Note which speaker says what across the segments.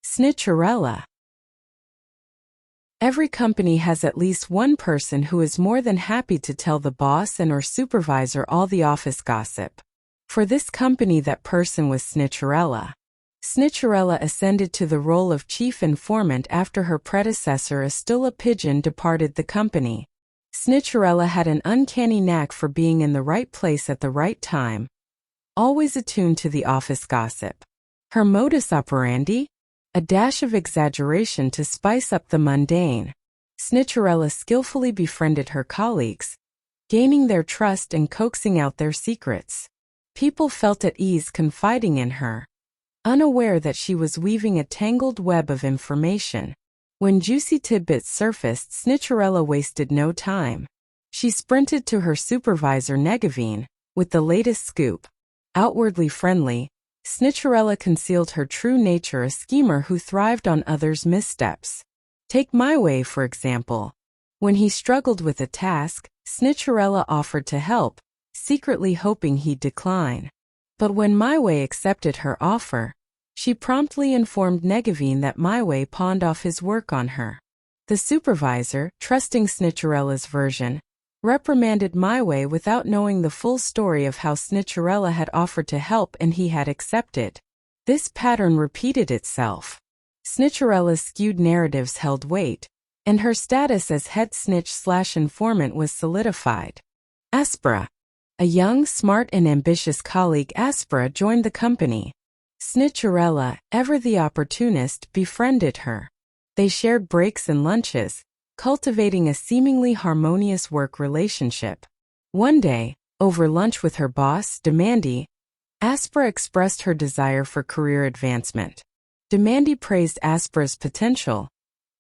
Speaker 1: Snitcherella. Every company has at least one person who is more than happy to tell the boss and/or supervisor all the office gossip. For this company, that person was Snitcherella. Snitcherella ascended to the role of chief informant after her predecessor Astula Pigeon departed the company. Snitcherella had an uncanny knack for being in the right place at the right time, always attuned to the office gossip. Her modus operandi? A dash of exaggeration to spice up the mundane. Snitcherella skillfully befriended her colleagues, gaining their trust and coaxing out their secrets. People felt at ease confiding in her, unaware that she was weaving a tangled web of information. When juicy tidbits surfaced, Snitcherella wasted no time. She sprinted to her supervisor Negavine with the latest scoop. Outwardly friendly, Snitcherella concealed her true nature, a schemer who thrived on others' missteps. Take My Way, for example. When he struggled with a task, Snitcherella offered to help, secretly hoping he'd decline. But when My Way accepted her offer, she promptly informed Negavine that My Way pawned off his work on her. The supervisor, trusting Snitcherella's version, reprimanded My Way without knowing the full story of how Snitcherella had offered to help and he had accepted. This pattern repeated itself. Snitcherella's skewed narratives held weight, and her status as head snitch/informant was solidified. Aspera. A young, smart, and ambitious colleague, Aspera joined the company. Snitcherella, ever the opportunist, befriended her. They shared breaks and lunches, cultivating a seemingly harmonious work relationship. One day, over lunch with her boss, Demandi, Aspera expressed her desire for career advancement. Demandi praised Aspera's potential,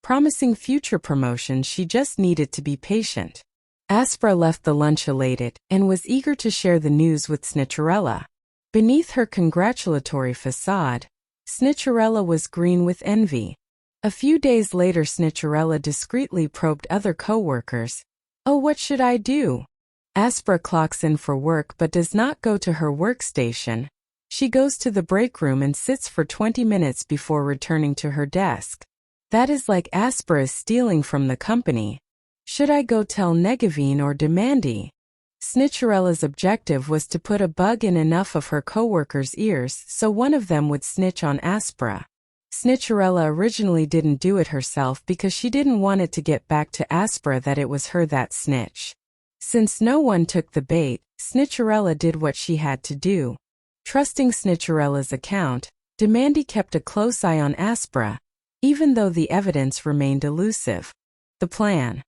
Speaker 1: promising future promotions. She just needed to be patient. Aspera left the lunch elated and was eager to share the news with Snitcherella. Beneath her congratulatory facade, Snitcherella was green with envy. A few days later, Snitcherella discreetly probed other co-workers. "Oh, what should I do?" Aspera clocks in for work but does not go to her workstation. She goes to the break room and sits for 20 minutes before returning to her desk. That is like Aspera's stealing from the company. Should I go tell Negavine or Demandi? Snitcherella's objective was to put a bug in enough of her co-workers' ears so one of them would snitch on Aspera. Snitcherella originally didn't do it herself because she didn't want it to get back to Aspera that it was her that snitch. Since no one took the bait, Snitcherella did what she had to do. Trusting Snitcherella's account, Demandi kept a close eye on Aspera, even though the evidence remained elusive. The plan.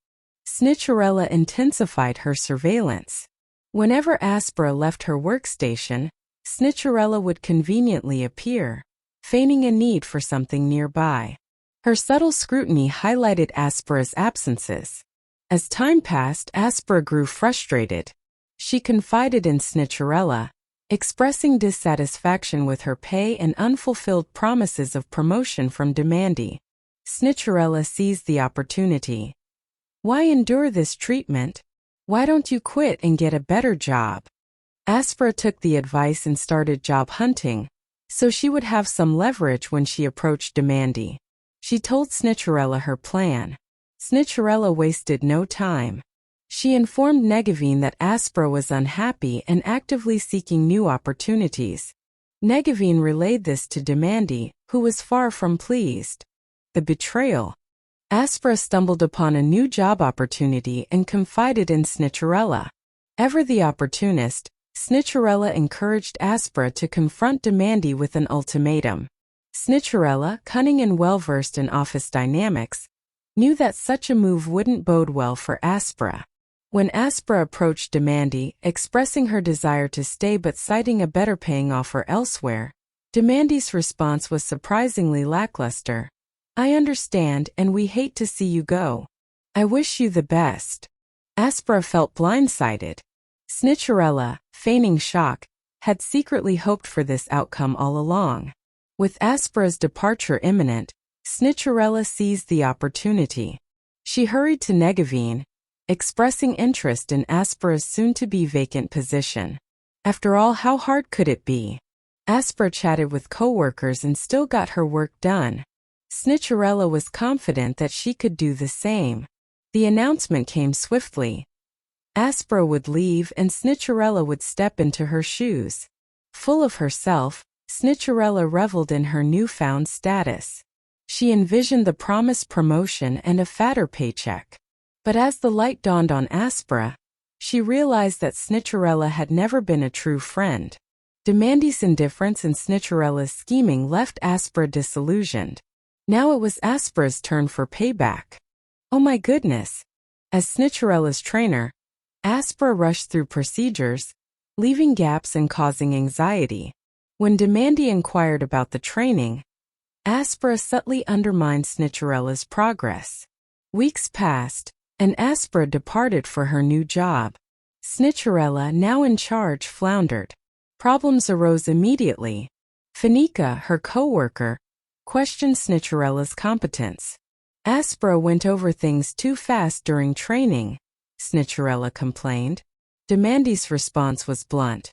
Speaker 1: Snitcherella intensified her surveillance. Whenever Aspera left her workstation, Snitcherella would conveniently appear, feigning a need for something nearby. Her subtle scrutiny highlighted Aspera's absences. As time passed, Aspera grew frustrated. She confided in Snitcherella, expressing dissatisfaction with her pay and unfulfilled promises of promotion from Demandi. Snitcherella seized the opportunity. "Why endure this treatment? Why don't you quit and get a better job?" Aspera took the advice and started job hunting, so she would have some leverage when she approached Demandi. She told Snitcherella her plan. Snitcherella wasted no time. She informed Negavine that Aspera was unhappy and actively seeking new opportunities. Negavine relayed this to Demandi, who was far from pleased. The betrayal. Aspera stumbled upon a new job opportunity and confided in Snitcherella. Ever the opportunist, Snitcherella encouraged Aspera to confront Demandi with an ultimatum. Snitcherella, cunning and well-versed in office dynamics, knew that such a move wouldn't bode well for Aspera. When Aspera approached Demandi, expressing her desire to stay but citing a better-paying offer elsewhere, Demandi's response was surprisingly lackluster. "I understand, and we hate to see you go. I wish you the best." Aspera felt blindsided. Snitcherella, feigning shock, had secretly hoped for this outcome all along. With Aspera's departure imminent, Snitcherella seized the opportunity. She hurried to Negavine, expressing interest in Aspera's soon-to-be vacant position. After all, how hard could it be? Aspera chatted with co-workers and still got her work done. Snitcherella was confident that she could do the same. The announcement came swiftly. Aspera would leave and Snitcherella would step into her shoes. Full of herself, Snitcherella reveled in her newfound status. She envisioned the promised promotion and a fatter paycheck. But as the light dawned on Aspera, she realized that Snitcherella had never been a true friend. Demandy's indifference and Snitcherella's scheming left Aspera disillusioned. Now it was Aspera's turn for payback. Oh my goodness! As Snitcherella's trainer, Aspera rushed through procedures, leaving gaps and causing anxiety. When Demandy inquired about the training, Aspera subtly undermined Snitcherella's progress. Weeks passed, and Aspera departed for her new job. Snitcherella, now in charge, floundered. Problems arose immediately. Fanica, her co-worker, questioned Snitcherella's competence. Aspera went over things too fast during training, Snitcherella complained. Demandy's response was blunt.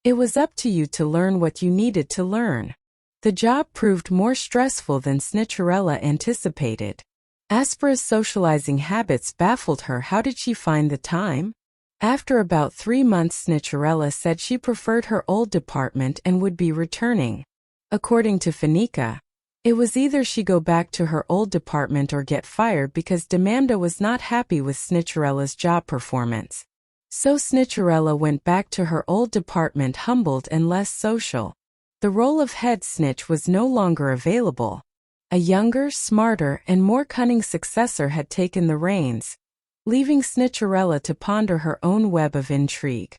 Speaker 1: It was up to you to learn what you needed to learn. The job proved more stressful than Snitcherella anticipated. Aspera's socializing habits baffled her. How did she find the time? After about 3 months, Snitcherella said she preferred her old department and would be returning. According to Fanica, it was either she go back to her old department or get fired because Demandy was not happy with Snitcherella's job performance. So Snitcherella went back to her old department humbled and less social. The role of head snitch was no longer available. A younger, smarter, and more cunning successor had taken the reins, leaving Snitcherella to ponder her own web of intrigue.